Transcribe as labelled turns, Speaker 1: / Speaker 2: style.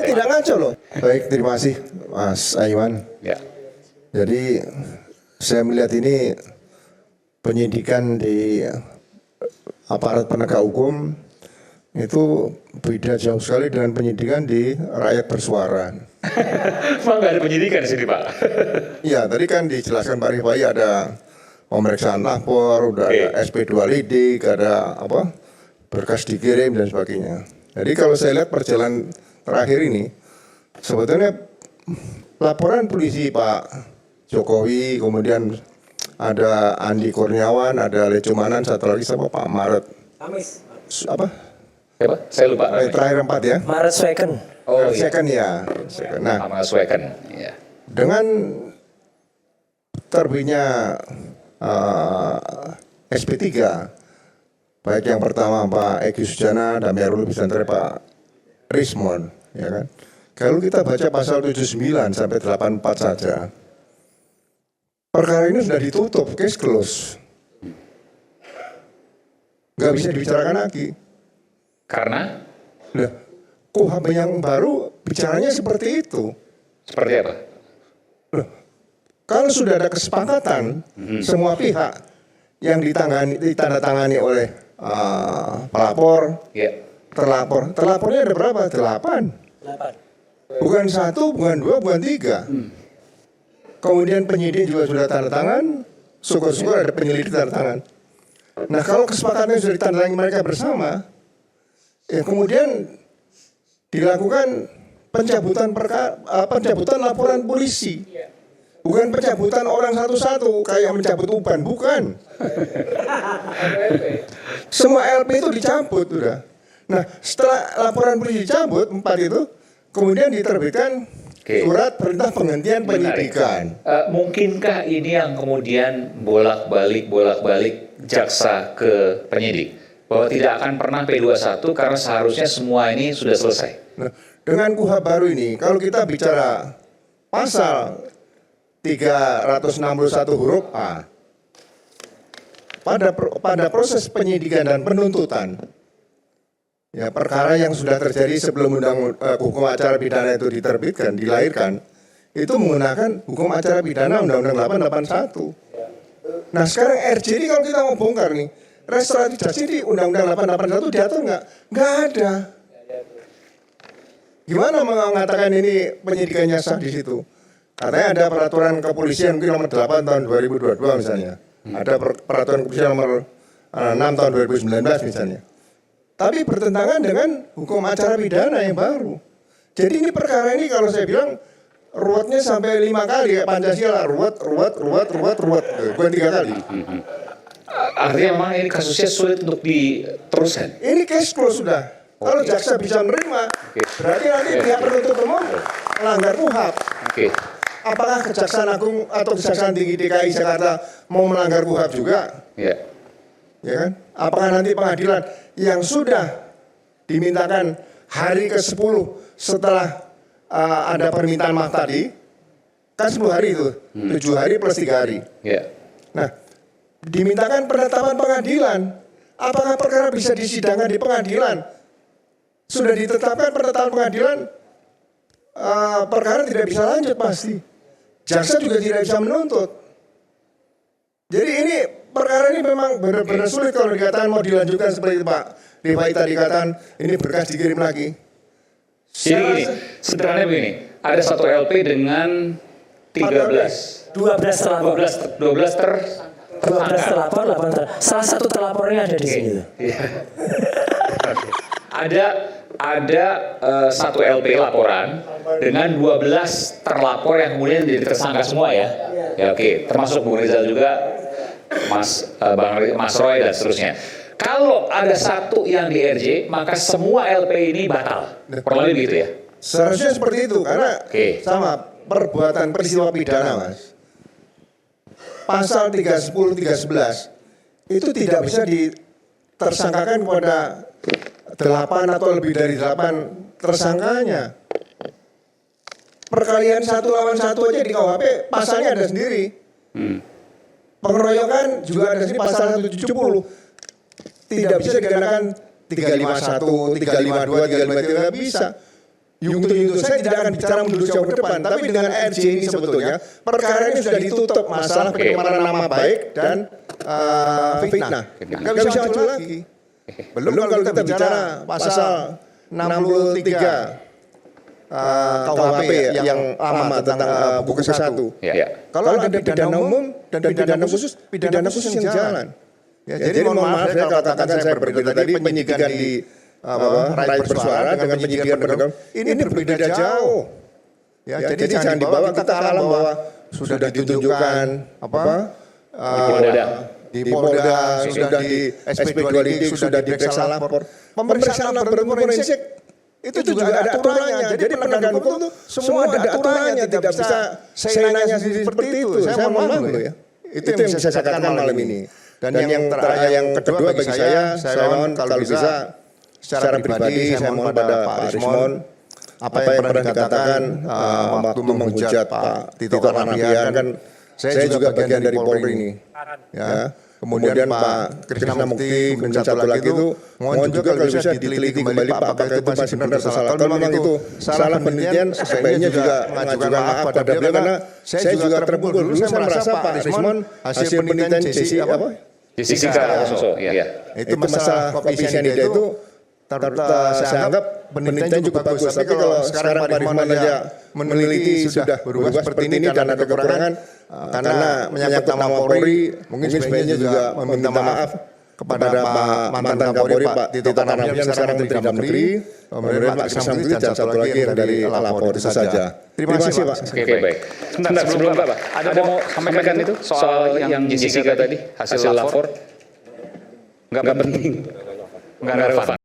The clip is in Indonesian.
Speaker 1: tidak ngaco loh. Baik, terima kasih Mas Aiwan.
Speaker 2: Ya.
Speaker 1: Jadi saya melihat ini penyidikan di aparat penegak hukum itu beda jauh sekali dengan penyidikan di rakyat bersuara.
Speaker 2: Emang nggak ada penyidikan di sini, Pak?
Speaker 1: Iya, tadi kan dijelaskan Pak Rifai ada pemeriksaan lapor, udah ada SP2 lidik, ada apa berkas dikirim dan sebagainya. Jadi kalau saya lihat perjalanan terakhir ini, sebetulnya laporan polisi Pak Jokowi, kemudian ada Andi Kurniawan, ada Lecumanan, satu lagi sama Pak Maret.
Speaker 3: Amis.
Speaker 1: Apa?
Speaker 2: Siapa? Saya lupa.
Speaker 1: Terakhir 4 ya?
Speaker 3: Maret Sweken.
Speaker 2: Oh iya.
Speaker 1: Second ya. Second. Nah,
Speaker 2: Sama Sweken. Ya.
Speaker 1: dengan terbitnya SP3, baik yang pertama Pak Egy Sujana dan Merul Bisantre Pak Rismon, ya kan. Kalau kita baca pasal 79 sampai 84 saja, perkara ini sudah ditutup, case close. Nggak bisa dibicarakan lagi.
Speaker 2: Karena?
Speaker 1: Nah, KUHP yang baru bicaranya seperti itu.
Speaker 2: Seperti apa?
Speaker 1: Kalau sudah ada kesepakatan semua pihak yang ditandatangani oleh pelapor, terlapornya ada berapa? 8. Bukan 1, bukan 2, bukan 3. Kemudian penyidik juga sudah tanda tangan, syukur-syukur ada penyelidik tanda tangan. Nah kalau kesepakatannya sudah ditandatangani mereka bersama, ya kemudian dilakukan pencabutan laporan polisi. Bukan pencabutan orang satu-satu kayak mencabut uban, bukan. Semua LP itu dicabut udah. Nah, setelah laporan polisi dicabut 4 itu, kemudian diterbitkan surat perintah penghentian penyidikan.
Speaker 2: Mungkinkah ini yang kemudian bolak-balik jaksa ke penyidik? Bahwa tidak akan pernah P21 karena seharusnya semua ini sudah selesai.
Speaker 1: Nah, dengan KUHP baru ini, kalau kita bicara pasal 361 huruf A, pada proses penyidikan dan penuntutan, ya perkara yang sudah terjadi sebelum hukum acara pidana itu diterbitkan, dilahirkan, itu menggunakan hukum acara pidana Undang-Undang 881. Nah sekarang RJ ini kalau kita mau bongkar nih, restoratif justice di Undang-Undang 881 diatur nggak? Nggak ada. Gimana mengatakan ini penyidikannya sah di situ? Katanya ada peraturan kepolisian mungkin nomor 8 tahun 2022 misalnya. Ada peraturan kepolisian nomor 6 tahun 2019 misalnya. Tapi bertentangan dengan hukum acara pidana yang baru. Jadi ini perkara ini kalau saya bilang ruwetnya sampai 5 kali kayak Pancasila, ruwet, bukan 3 kali.
Speaker 2: Artinya memang ini kasusnya sulit untuk diteruskan.
Speaker 1: Ini case close sudah. Kalau jaksa bisa menerima, berarti nanti pihak penuntut umum melanggar KUHP. Apakah Kejaksaan Agung atau Kejaksaan Tinggi DKI Jakarta mau melanggar KUHP juga? Ya kan? Apakah nanti pengadilan yang sudah dimintakan hari ke-10 setelah ada permintaan maaf tadi, kan 10 hari itu, 7 hari plus 3 hari. Nah, dimintakan penetapan pengadilan. Apakah perkara bisa disidangkan di pengadilan? Sudah ditetapkan penetapan pengadilan, perkara tidak bisa lanjut pasti. Jaksa juga tidak bisa menuntut. Jadi ini perkara ini memang benar-benar sulit kalau dikatakan mau dilanjutkan seperti Pak Rifai tadi katakan ini berkas dikirim lagi.
Speaker 2: Jadi gini, sederhananya begini, ada satu LP dengan 13.
Speaker 3: 12 terlapor, 8 salah satu terlapornya ada di sini. Ada satu LP laporan dengan 12 terlapor yang kemudian jadi tersangka semua ya. Ya oke, termasuk Bung Rizal juga, Mas Roy dan seterusnya. Kalau ada satu yang di RJ, maka semua LP ini batal. Kurang lebih gitu ya.
Speaker 1: Seharusnya seperti itu karena sama perbuatan peristiwa pidana, Mas. Pasal 310, 311 itu tidak bisa ditersangkakan kepada 8 atau lebih dari 8 tersangkanya. Perkalian 1 lawan 1 aja di KUHP pasalnya ada sendiri. Pengeroyokan juga ada sendiri pasal 170. Tidak bisa dikenakan 351, 352, 353, tidak bisa. Yungto saya tidak akan bicara mundur jauh ke depan, tapi dengan RJ ini sebetulnya perkara ini sudah ditutup masalah pencemaran nama baik dan fitnah. Nggak bisa maju lagi. Belum kalau kita bicara pasal 63 KUHP yang lama tentang buku 1. Kalau ada pidana umum dan pidana khusus yang jalan. Jadi mohon maaf saya katakan saya berbeda tadi penyidikan di rakyat bersuara dengan penyidikan penegakan ini berbeda jauh. Jadi jangan dibawa kita alam bahwa sudah ditunjukkan di Polda, sudah di SP2DD, sudah diperiksa lapor. Pemeriksaan laboratorium forensik itu juga ada aturannya. Jadi penegak hukum itu semua ada aturannya, tidak bisa seenaknya seperti itu. Saya mohon maaf ya. Itu yang bisa saya katakan malam ini. Dan yang kedua bagi saya mohon kalau bisa secara pribadi saya mohon pada Pak Arismon apa yang pernah dikatakan waktu menghujat Pak Tito Karnavian kan saya juga bagian dari Polri ini. Ya. Kemudian Pak Krisna Mukti, kemudian satu lagi itu mohon juga kalau bisa diteliti kembali Pak apakah itu masih benar atau salah. Kalau memang itu salah penelitian sebaiknya juga mengajukan maaf pada beliau karena saya juga terpukul. Dulu saya merasa Pak Arismon hasil penelitian
Speaker 3: Jessica Alonso, ya.
Speaker 1: Itu masalah kopi cyanida itu saya anggap penelitian cukup bagus. Tapi kalau sekarang Pak Arismon aja meneliti sudah berubah seperti ini dan ada kekurangan karena menyangkut nama Polri, mungkin sebaiknya juga meminta maaf kepada Pak mantan Kapolri Pak Tito Karnavian yang sekarang Menteri Dalam Negeri, kemudian Pak Krisna Mukti dan satu lagi yang dari lapor itu saja. Terima kasih Pak.
Speaker 3: Oke, baik. Sebentar sebelum Pak, ada mau sampaikan itu soal yang Jessica tadi hasil lapor? Nggak penting, nggak relevan.